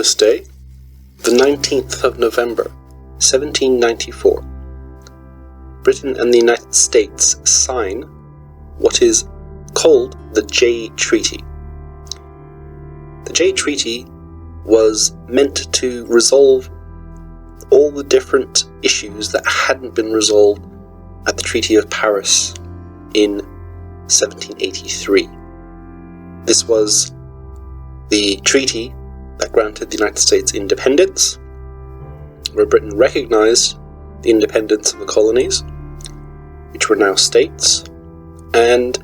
this day, the 19th of November, 1794, Britain and the United States sign what is called the Jay Treaty. The Jay Treaty was meant to resolve all the different issues that hadn't been resolved at the Treaty of Paris in 1783. This was the treaty that granted the United States independence, where Britain recognized the independence of the colonies, which were now states, and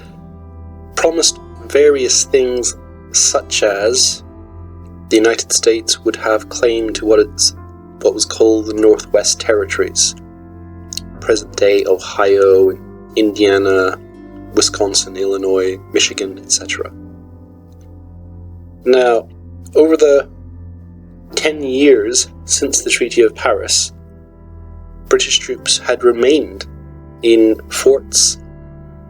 promised various things such as the United States would have claim to what was called the Northwest Territories, present-day Ohio, Indiana, Wisconsin, Illinois, Michigan, etc. Now, over the 10 years since the Treaty of Paris, British troops had remained in forts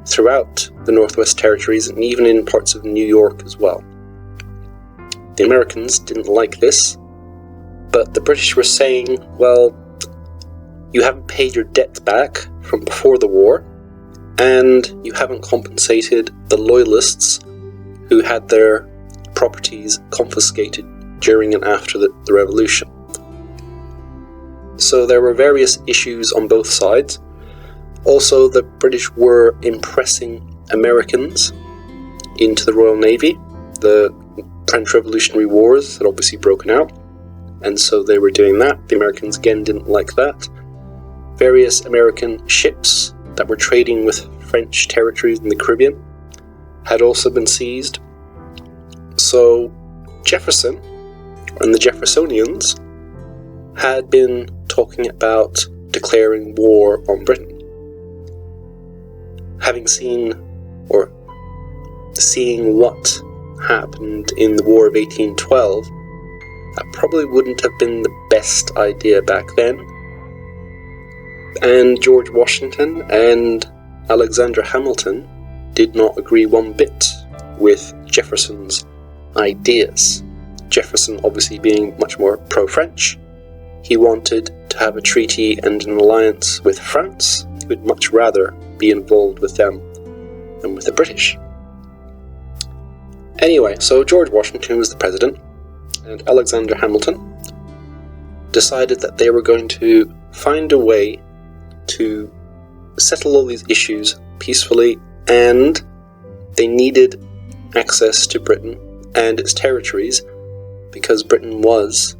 throughout the Northwest Territories and even in parts of New York as well. The Americans didn't like this, but the British were saying, well, you haven't paid your debts back from before the war, and you haven't compensated the loyalists who had their properties confiscated during and after the Revolution. So there were various issues on both sides. Also, the British were impressing Americans into the Royal Navy. The French Revolutionary Wars had obviously broken out, and so they were doing that. The Americans again didn't like that. Various American ships that were trading with French territories in the Caribbean had also been seized. So Jefferson and the Jeffersonians had been talking about declaring war on Britain. Having seeing what happened in the War of 1812, that probably wouldn't have been the best idea back then. And George Washington and Alexander Hamilton did not agree one bit with Jefferson's ideas. Jefferson obviously being much more pro-French. He wanted to have a treaty and an alliance with France. He would much rather be involved with them than with the British. Anyway, so George Washington was the president, and Alexander Hamilton decided that they were going to find a way to settle all these issues peacefully, and they needed access to Britain and its territories because Britain was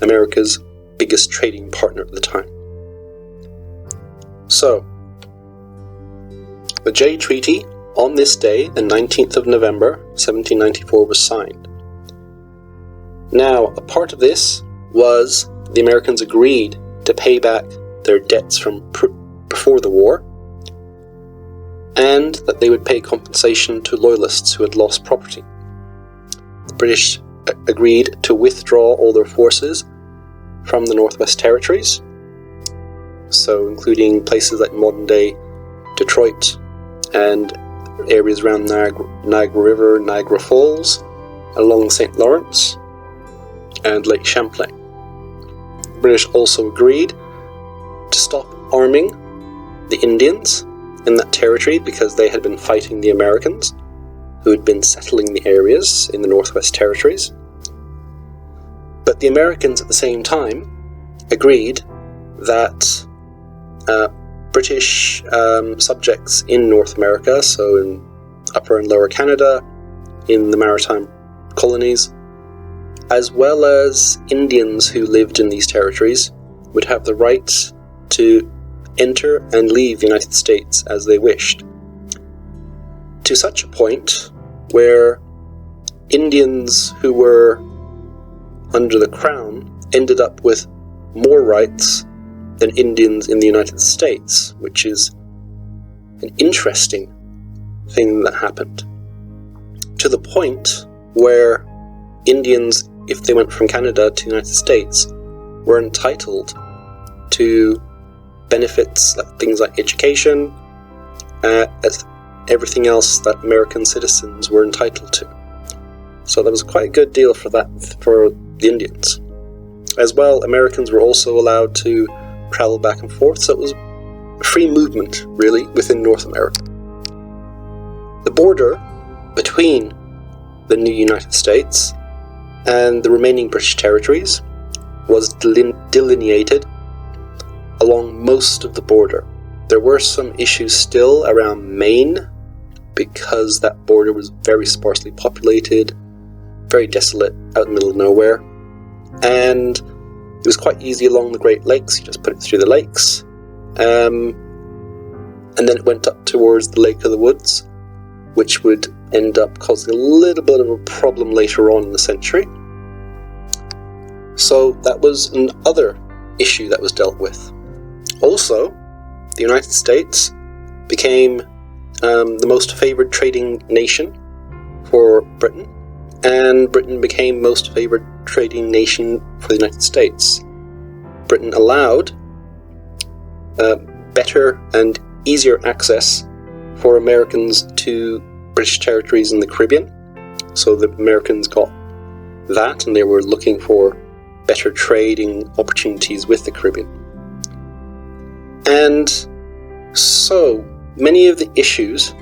America's biggest trading partner at the time. So, the Jay Treaty on this day, the 19th of November, 1794, was signed. Now, a part of this was the Americans agreed to pay back their debts from before the war, and that they would pay compensation to loyalists who had lost property. The British agreed to withdraw all their forces from the Northwest Territories, so including places like modern-day Detroit and areas around Niagara River, Niagara Falls, along the St. Lawrence, and Lake Champlain. The British also agreed to stop arming the Indians in that territory because they had been fighting the Americans, who had been settling the areas in the Northwest Territories. But the Americans at the same time agreed that British subjects in North America, so in Upper and Lower Canada, in the maritime colonies, as well as Indians who lived in these territories, would have the right to enter and leave the United States as they wished, to such a point where Indians who were under the Crown ended up with more rights than Indians in the United States, which is an interesting thing that happened. To the point where Indians, if they went from Canada to the United States, were entitled to benefits, like things like education, as everything else that American citizens were entitled to. So that was quite a good deal for the Indians. As well, Americans were also allowed to travel back and forth, so it was free movement, really, within North America. The border between the new United States and the remaining British territories was delineated along most of the border. There were some issues still around Maine, because that border was very sparsely populated, very desolate, out in the middle of nowhere, and it was quite easy along the Great Lakes. You just put it through the lakes, and then it went up towards the Lake of the Woods, which would end up causing a little bit of a problem later on in the century. So that was another issue that was dealt with. Also, the United States became the most favoured trading nation for Britain, and Britain became most favoured trading nation for the United States. Britain allowed better and easier access for Americans to British territories in the Caribbean. So the Americans got that, and they were looking for better trading opportunities with the Caribbean. And so many of the issues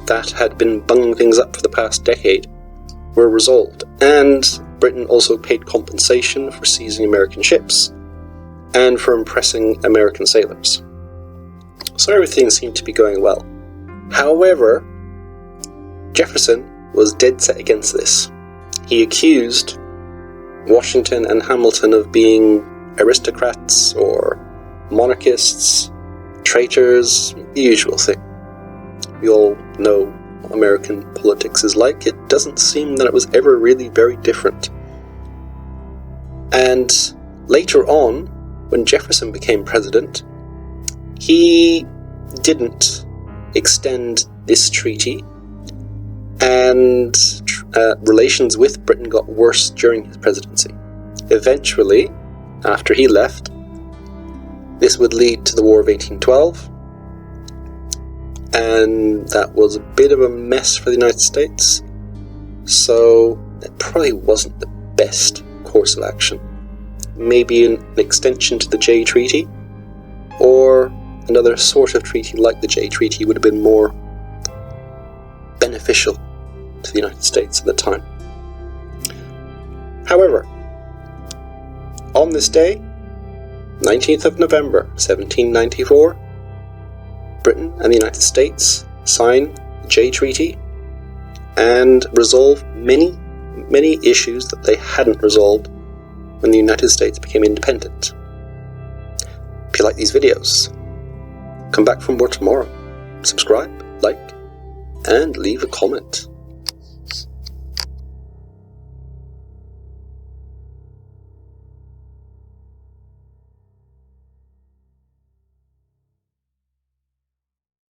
that had been bunging things up for the past decade were resolved, and Britain also paid compensation for seizing American ships and for impressing American sailors. So everything seemed to be going well. However, Jefferson was dead set against this. He accused Washington and Hamilton of being aristocrats or monarchists, traitors, the usual thing. We all know what American politics is like. It doesn't seem that it was ever really very different. And later on, when Jefferson became president, he didn't extend this treaty, and relations with Britain got worse during his presidency. Eventually, after he left, this would lead to the War of 1812, and that was a bit of a mess for the United States, so it probably wasn't the best course of action. Maybe an extension to the Jay Treaty, or another sort of treaty like the Jay Treaty would have been more beneficial to the United States at the time. However, on this day, 19th of November, 1794, Britain and the United States sign the Jay Treaty and resolve many, many issues that they hadn't resolved when the United States became independent. If you like these videos, come back for more tomorrow. Subscribe, like, and leave a comment.